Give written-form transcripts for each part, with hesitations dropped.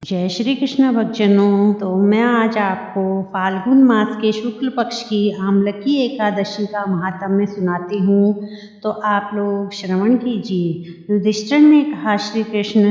जय श्री कृष्ण भक्तजनों। तो मैं आज आपको फाल्गुन मास के शुक्ल पक्ष की आमलकी एकादशी का महात्म्य सुनाती हूँ। तो आप लोग श्रवण कीजिए। युधिष्ठिर ने कहा, श्री कृष्ण,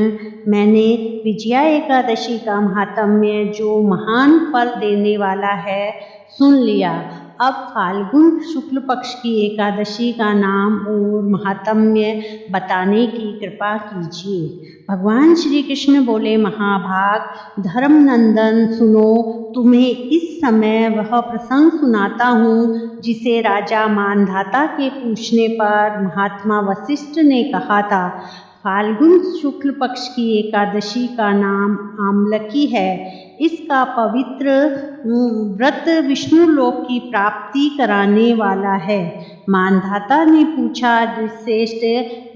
मैंने विजया एकादशी का महात्म्य जो महान फल देने वाला है सुन लिया। अब फाल्गुन शुक्ल पक्ष की एकादशी का नाम और महात्म्य बताने की कृपा कीजिए। भगवान श्री कृष्ण बोले, महाभाग धर्मनंदन, सुनो, तुम्हें इस समय वह प्रसंग सुनाता हूँ जिसे राजा मानधाता के पूछने पर महात्मा वशिष्ठ ने कहा था। फाल्गुन शुक्ल पक्ष की एकादशी का नाम आमलकी है। इसका पवित्र व्रत विष्णु लोक की प्राप्ति कराने वाला है। मानधाता ने पूछा, श्रेष्ठ,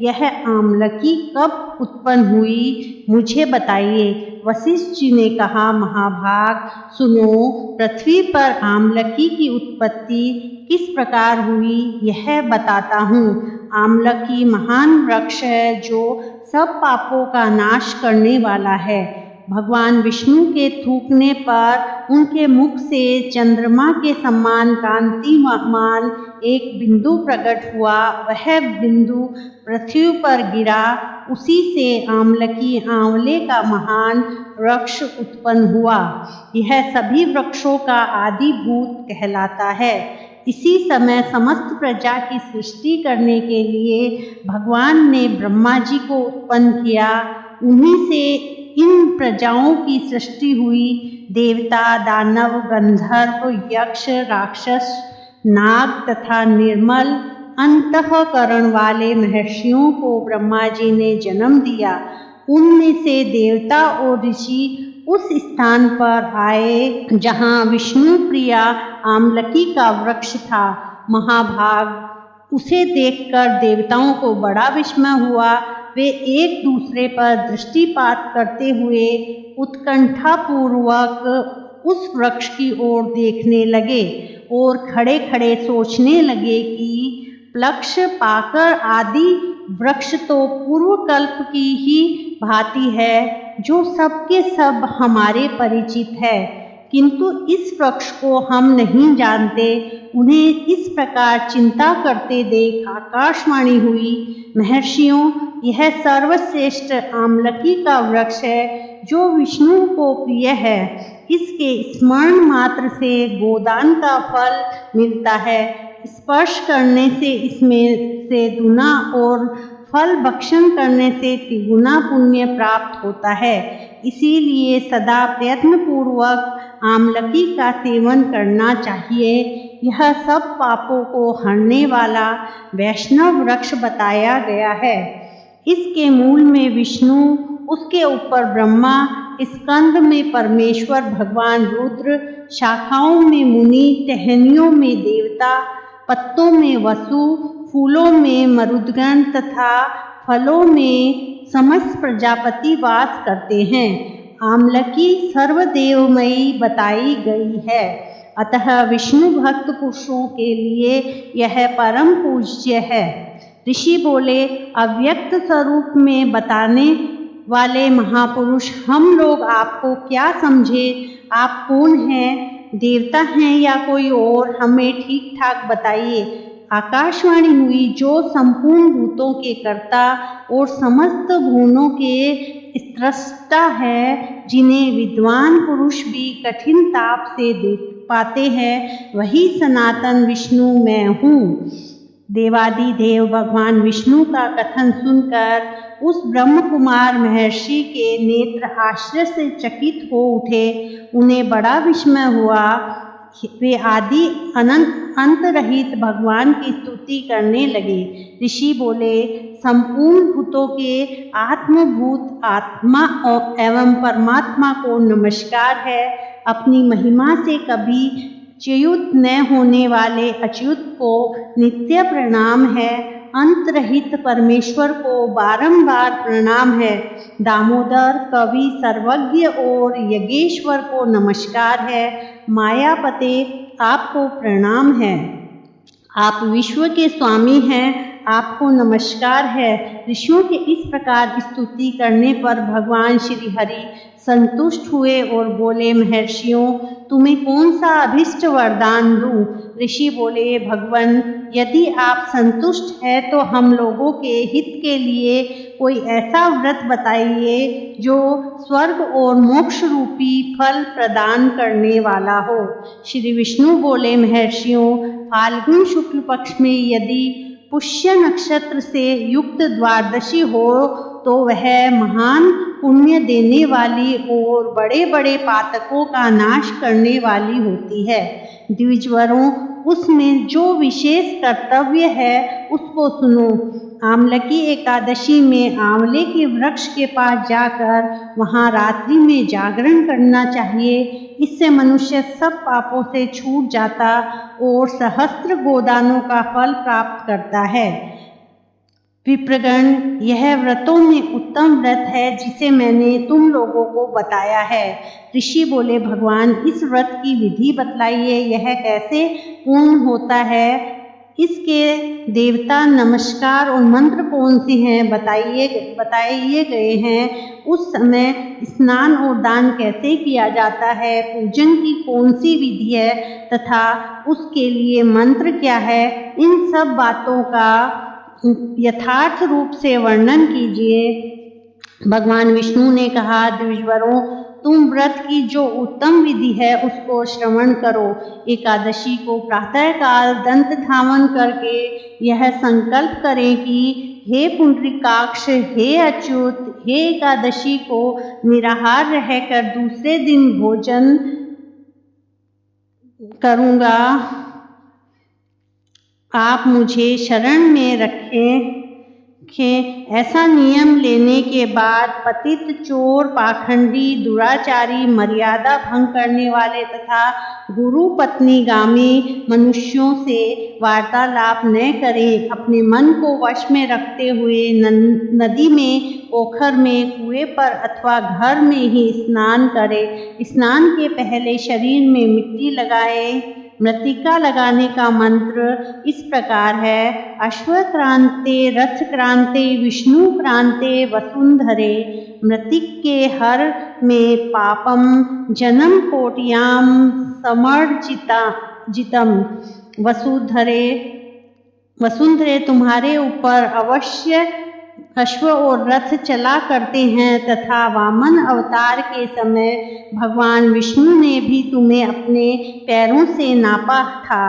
यह आमलकी कब उत्पन्न हुई, मुझे बताइए। वशिष्ठ जी ने कहा, महाभाग सुनो, पृथ्वी पर आमलकी की उत्पत्ति किस प्रकार हुई यह बताता हूँ। आमलकी महान वृक्ष है जो सब पापों का नाश करने वाला है। भगवान विष्णु के थूकने पर उनके मुख से चंद्रमा के समान कांतिमान एक बिंदु प्रकट हुआ। वह बिंदु पृथ्वी पर गिरा। उसी से आमलकी आंवले का महान वृक्ष उत्पन्न हुआ। यह सभी वृक्षों का आदिभूत कहलाता है। इसी समय समस्त प्रजा की सृष्टि करने के लिए भगवान ने ब्रह्मा जी को उत्पन्न किया। उन्हीं से इन प्रजाओं की सृष्टि हुई। देवता, दानव, गंधर्व, यक्ष, राक्षस, नाग तथा निर्मल अंतःकरण वाले महर्षियों को ब्रह्मा जी ने जन्म दिया। उनमें से देवता और ऋषि उस स्थान पर आए जहाँ विष्णु प्रिया आमलकी का वृक्ष था। महाभाग, उसे देखकर देवताओं को बड़ा विस्मय हुआ। वे एक दूसरे पर दृष्टिपात करते हुए उत्कंठापूर्वक उस वृक्ष की ओर देखने लगे और खड़े खड़े सोचने लगे कि प्लक्ष पाकर आदि वृक्ष तो पूर्व कल्प की ही भांति है, जो सबके सब हमारे परिचित है, किंतु इस वृक्ष को हम नहीं जानते। उन्हें इस प्रकार चिंता करते देख आकाशवाणी हुई, महर्षियों, यह सर्वश्रेष्ठ आमलकी का वृक्ष है जो विष्णु को प्रिय है। इसके स्मरण मात्र से गोदान का फल मिलता है। स्पर्श करने से इसमें से दुना और फल भक्षण करने से तिगुना पुण्य प्राप्त होता है। इसीलिए सदा प्रयत्न पूर्वक आमलकी का सेवन करना चाहिए। यह सब पापों को हरने वाला वैष्णव वृक्ष बताया गया है। इसके मूल में विष्णु, उसके ऊपर ब्रह्मा, स्कंद में परमेश्वर भगवान रुद्र, शाखाओं में मुनि, टहनियों में देवता, पत्तों में वसु, फूलों में मरुदगण तथा फलों में समस्त प्रजापति वास करते हैं। आमलकी सर्वदेवमयी बताई गई है। अतः विष्णु भक्त पुरुषों के लिए यह परम पूज्य है। ऋषि बोले, अव्यक्त स्वरूप में बताने वाले महापुरुष, हम लोग आपको क्या समझे? आप कौन हैं? देवता हैं या कोई और? हमें ठीक ठाक बताइए। आकाशवाणी हुई, जो संपूर्ण भूतों के कर्ता और समस्त भुवनों के स्रष्टा है, जिन्हें विद्वान पुरुष भी कठिन ताप से देख पाते हैं, वही सनातन विष्णु मैं हूँ। देवादिदेव भगवान विष्णु का कथन सुनकर उस ब्रह्म कुमार महर्षि के नेत्र आश्चर्य से चकित हो उठे। उन्हें बड़ा विस्मय हुआ। वे आदि अनंत अंत रहित भगवान की स्तुति करने लगे। ऋषि बोले, संपूर्ण भूतों के आत्मभूत आत्मा एवं परमात्मा को नमस्कार है। अपनी महिमा से कभी च्युत न होने वाले अच्युत को नित्य प्रणाम है। अंत रहित परमेश्वर को बारंबार प्रणाम है। दामोदर, कवि, सर्वज्ञ और यज्ञेश्वर को नमस्कार है। मायापते, आपको प्रणाम है। आप विश्व के स्वामी हैं। आपको नमस्कार है। ऋषियों के इस प्रकार स्तुति करने पर भगवान श्री हरि संतुष्ट हुए और बोले, महर्षियों, तुम्हें कौन सा अभिष्ट वरदान दूं? ऋषि बोले, भगवन, यदि आप संतुष्ट हैं तो हम लोगों के हित के लिए कोई ऐसा व्रत बताइए जो स्वर्ग और मोक्ष रूपी फल प्रदान करने वाला हो। श्री विष्णु बोले, महर्षियों, फाल्गुन शुक्ल पक्ष में यदि पुष्य नक्षत्र से युक्त द्वादशी हो तो वह महान पुण्य देने वाली और बड़े बड़े पातकों का नाश करने वाली होती है। द्विजवरों, उसमें जो विशेष कर्तव्य है उसको सुनो। आमलकी एकादशी में आंवले के वृक्ष के पास जाकर वहां रात्रि में जागरण करना चाहिए। इससे मनुष्य सब पापों से छूट जाता और सहस्त्र गोदानों का फल प्राप्त करता है। विप्रगण, यह व्रतों में उत्तम व्रत है जिसे मैंने तुम लोगों को बताया है। ऋषि बोले, भगवान, इस व्रत की विधि बतलाइए, यह कैसे पूर्ण होता है? इसके देवता, नमस्कार और मंत्र कौन से हैं बताइए गए हैं। उस समय स्नान और दान कैसे किया जाता है? पूजन की कौन सी विधि है तथा उसके लिए मंत्र क्या है? इन सब बातों का यथार्थ रूप से वर्णन कीजिए। भगवान विष्णु ने कहा, द्विजवरों, तुम व्रत की जो उत्तम विधि है उसको श्रवण करो। एकादशी को प्रातःकाल दंत धावन करके यह संकल्प करें कि हे पुंडरीकाक्ष, हे अच्युत, हे एकादशी को निराहार रहकर दूसरे दिन भोजन करूँगा। आप मुझे शरण में रखें। ऐसा नियम लेने के बाद पतित, चोर, पाखंडी, दुराचारी, मर्यादा भंग करने वाले तथा गुरु पत्नीगामी मनुष्यों से वार्तालाप न करें। अपने मन को वश में रखते हुए नदी में, पोखर में, कुएं पर अथवा घर में ही स्नान करें। स्नान के पहले शरीर में मिट्टी लगाएं। मृत्तिका लगाने का मंत्र इस प्रकार है, अश्वक्रांते, रथक्रांते, विष्णु क्रांते, वसुंधरे। मृत्तिक के हर में पापम जन्म कोटियाम समर्जितम। वसुंधरे तुम्हारे ऊपर अवश्य अश्व और रथ चला करते हैं तथा वामन अवतार के समय भगवान विष्णु ने भी तुम्हें अपने पैरों से नापा था।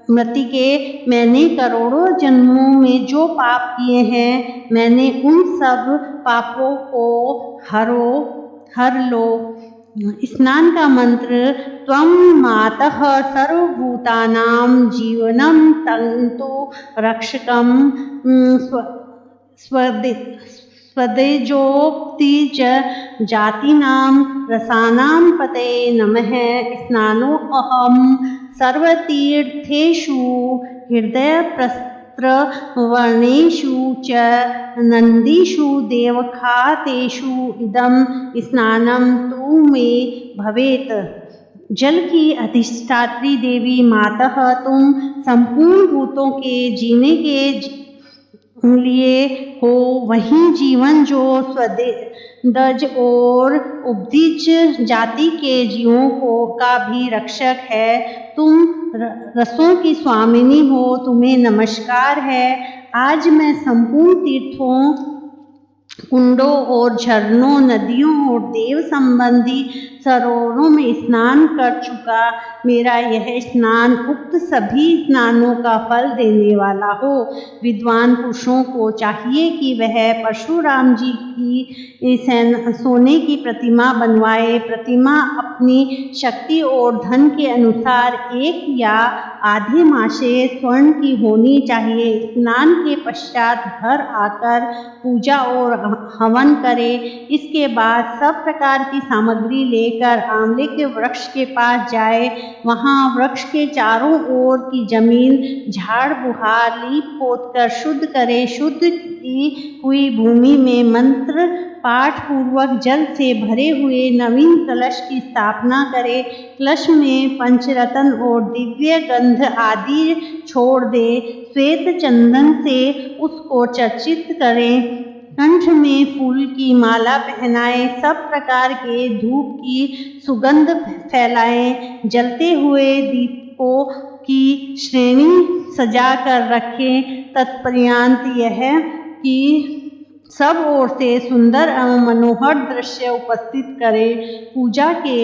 मृत्तिके, मैंने करोड़ों जन्मों में जो पाप किए हैं, मैंने उन सब पापों को हर लो। स्नान का मंत्र, त्वं मातः सर्वभूतानां जीवनं तन्तु रक्षकं स्वदेजोक्ति जातीनां रसानां पते नमः। स्नानो अहम सर्वतीर्थेषु हृदयप्रस्त्रवर्णेषु च नन्दीषु देवखातेषु इदं स्नानं तु मे भवेत्। जल की अधिष्ठात्री देवी मातः, तुम संपूर्ण भूतों के जीने के लिए हो वही जीवन जो स्वदेज और उपदिज जाति के जीवों का भी रक्षक है। तुम रसों की स्वामिनी हो, तुम्हें नमस्कार है। आज मैं संपूर्ण तीर्थों, कुंडों और झरनों, नदियों और देव संबंधी सरोवरों में स्नान कर चुका। मेरा यह स्नान उक्त सभी स्नानों का फल देने वाला हो। विद्वान पुरुषों को चाहिए कि वह परशुराम जी की सोने की प्रतिमा बनवाए। प्रतिमा अपनी शक्ति और धन के अनुसार 1 या आधे मासे स्वर्ण की होनी चाहिए। स्नान के पश्चात घर आकर पूजा और हवन करे। इसके बाद सब प्रकार की सामग्री ले लेकर आंवले के वृक्ष के पास जाए। वहां वृक्ष के चारों ओर की जमीन झाड़ बुहार लीप पोत कर शुद्ध करे। शुद्ध की हुई भूमि में मंत्र पाठ पूर्वक जल से भरे हुए नवीन कलश की स्थापना करे। कलश में पंचरत्न और दिव्य गंध आदि छोड़ दे। श्वेत चंदन से उसको चर्चित करें। कंठ में फूल की माला पहनाएं। सब प्रकार के धूप की सुगंध फैलाएं। जलते हुए दीपकों की श्रेणी सजा कर रखें। तत्पर्यंत यह कि सब ओर से सुंदर एवं मनोहर दृश्य उपस्थित करे। पूजा के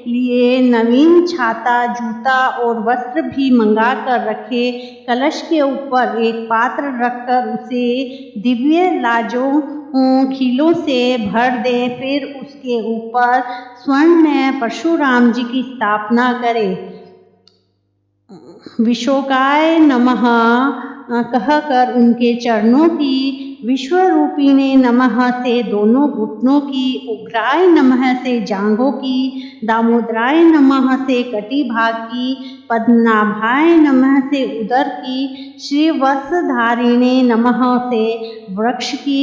लिए नवीन छाता, जूता और वस्त्र भी मंगा कर रखे। कलश के ऊपर एक पात्र रखकर उसे दिव्य लाजों खीलों से भर दे। फिर उसके ऊपर स्वर्ण में परशुराम जी की स्थापना करे। विशोकाय नमः कहकर उनके चरणों की, विश्वरूपिणे नमः से दोनों घुटनों की, उग्राय नमः से जांघों की, दामोदराय नमः से कटी भाग की, पद्मनाभाय नमः से उदर की, श्रीवत्सधारिणे नमः से वृक्ष की,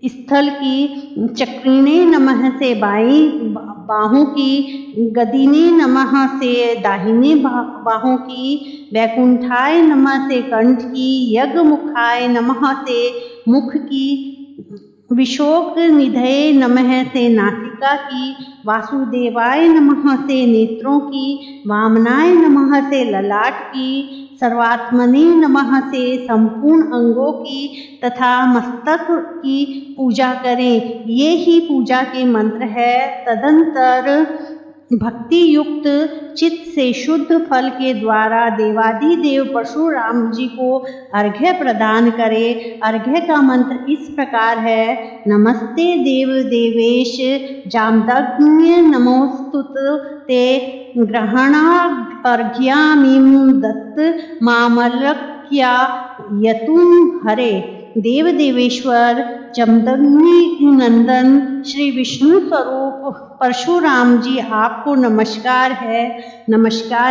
स्थल की, चक्रिणे नमः से बाईं बाहों की, गदिने नमः से दाहिने बाहों की, वैकुंठाय नमः से कंठ की, यज्ञमुखाय नमः से मुख की, विशोक निधये नमः से नासिका की, वासुदेवाय नमः से नेत्रों की, वामनाय नमः से ललाट की, सर्वात्मने नमः से संपूर्ण अंगों की तथा मस्तक की पूजा करें। ये ही पूजा के मंत्र है। तदंतर भक्ति युक्त चित्त से शुद्ध फल के द्वारा देवाधिदेव परशुराम जी को अर्घ्य प्रदान करे। अर्घ्य का मंत्र इस प्रकार है। नमस्ते देव देवेश जामदग्न्य नमोस्तुते ग्रहणार्घ्यामिं दत्त मामलक्या यतुं हरे। देव देवेश्वर जमदग्नि नंदन श्री विष्णु स्वरूप परशुराम जी आपको नमस्कार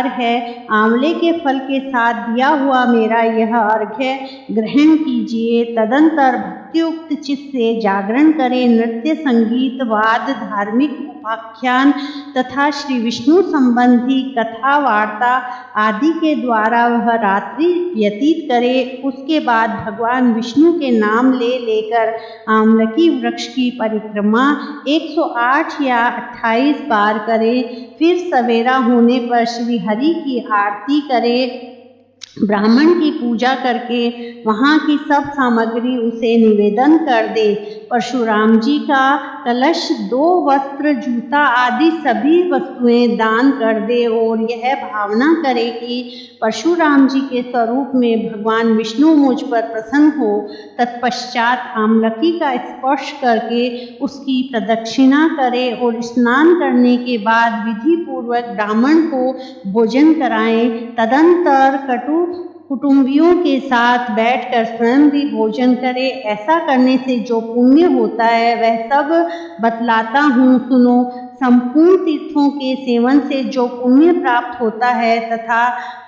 है। आंवले के फल के साथ दिया हुआ मेरा यह अर्घ्य ग्रहण कीजिए। तदंतर भक्तियुक्त चित्त से जागरण करें। नृत्य, संगीत, वाद, धार्मिक उपाख्यान तथा श्री विष्णु संबंधी कथा वार्ता आदि के द्वारा वह रात्रि व्यतीत करे। उसके बाद भगवान विष्णु के नाम लेकर आमलकी वृक्ष की परिक्रमा 108 या 28 बार करे। फिर सवेरा होने पर श्री हरि की आरती करे। ब्राह्मण की पूजा करके वहाँ की सब सामग्री उसे निवेदन कर दे। परशुराम जी का कलश, 2 वस्त्र, जूता आदि सभी वस्तुएं दान कर दे और यह भावना करे कि परशुराम जी के स्वरूप में भगवान विष्णु मुझ पर प्रसन्न हो। तत्पश्चात आमलकी का स्पर्श करके उसकी प्रदक्षिणा करे और स्नान करने के बाद विधि पूर्वक ब्राह्मण को भोजन कराएं। तदंतर कुटुंबियों के साथ बैठकर स्वयं भी भोजन करे। ऐसा करने से जो पुण्य होता है वह सब बतलाता हूँ, सुनो। संपूर्ण तीर्थों के सेवन से जो पुण्य प्राप्त होता है तथा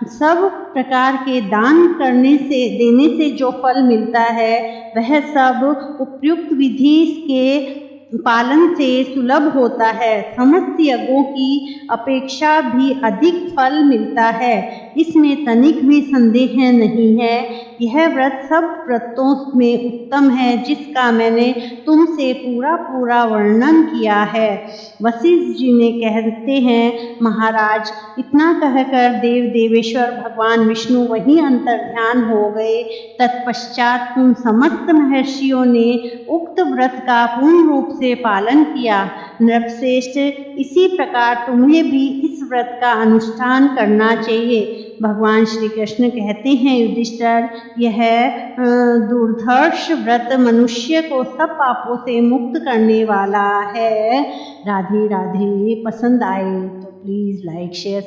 सब प्रकार के दान देने से जो फल मिलता है वह सब उपयुक्त विधि के पालन से सुलभ होता है। समस्त यज्ञों की अपेक्षा भी अधिक फल मिलता है, इसमें तनिक भी संदेह नहीं है। यह व्रत सब व्रतों में उत्तम है जिसका मैंने तुमसे पूरा वर्णन किया है। वशिष्ठ जी ने कहते हैं, महाराज, इतना कहकर देव देवेश्वर भगवान विष्णु वहीं अंतर्ध्यान हो गए। तत्पश्चात उन समस्त महर्षियों ने उक्त व्रत का पूर्ण रूप से पालन किया। नृपश्रेष्ठ, इसी प्रकार तुम्हें भी इस व्रत का अनुष्ठान करना चाहिए। भगवान श्री कृष्ण कहते हैं, युधिष्ठिर, यह दुर्धर्ष व्रत मनुष्य को सब पापों से मुक्त करने वाला है। राधे राधे। पसंद आए तो प्लीज़ लाइक शेयर